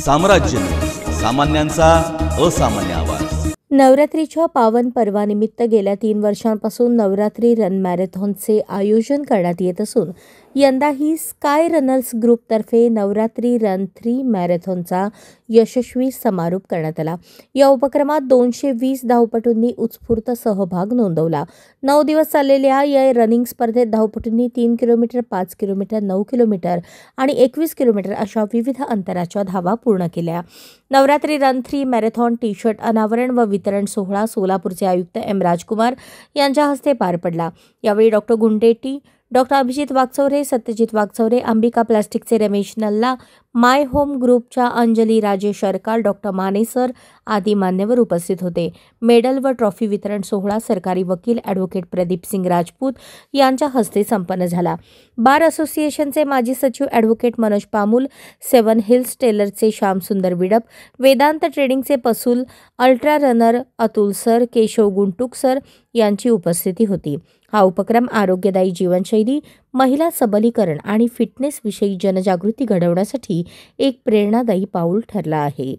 साम्राज्य, सामान्यांचा असामान्य आवाज। नवरात्रीच्या पावन पर्वानिमित्त गेल्या 3 वर्षांपासून नवरात्री रन मॅरेथॉनचे आयोजन करण्यात येत असून यंदाही स्काय रनर्स ग्रुपतर्फे नवरात्री रन 3 मॅरेथॉनचा यशस्वी समारोप करण्यात आला। या उपक्रमात 220 धावपटूंनी उत्स्फूर्त सहभाग नोंदवला। 9 दिवस चाललेल्या या रनिंग स्पर्धेत धावपटूंनी 3 किलोमीटर, 5 किलोमीटर, 9 किलोमीटर आणि 21 किलोमीटर अशा विविध अंतराच्या धावा पूर्ण केल्या। Navratri run 3 marathon T shirt अनावरण व वितरण सोहळा सोलापूरचे आयुक्त एम राजकुमार यांच्या हस्ते पार पडला। यावेळी डॉक्टर गुंडेटी, डॉक्टर अभिजित वागचौरे, सत्यजित वागचौरे, अंबिका प्लास्टिकचे रमेश नल्ला, माय होम ग्रुपच्या अंजली राजेश अरकाल, डॉक्टर माने सर आदी मान्यवर उपस्थित होते। मेडल व ट्रॉफी वितरण सोहळा सरकारी वकील ॲडव्होकेट प्रदीप सिंग राजपूत यांच्या हस्ते संपन्न झाला। बार असोसिएशनचे माजी सचिव ॲडव्होकेट मनोज पामुल, 7 हिल्स टेलरचे श्याम सुंदर विडप, वेदांत ट्रेडिंगचे Pasul, ultra runner Atul sir, Keshav Guntuk sir यांची उपस्थिती होती। हा उपक्रम आरोग्यदायी जीवनशैली, महिला सबलीकरण आणि फिटनेस विषयी जनजागृती घडवण्यासाठी एक प्रेरणादायी पाऊल ठरला आहे।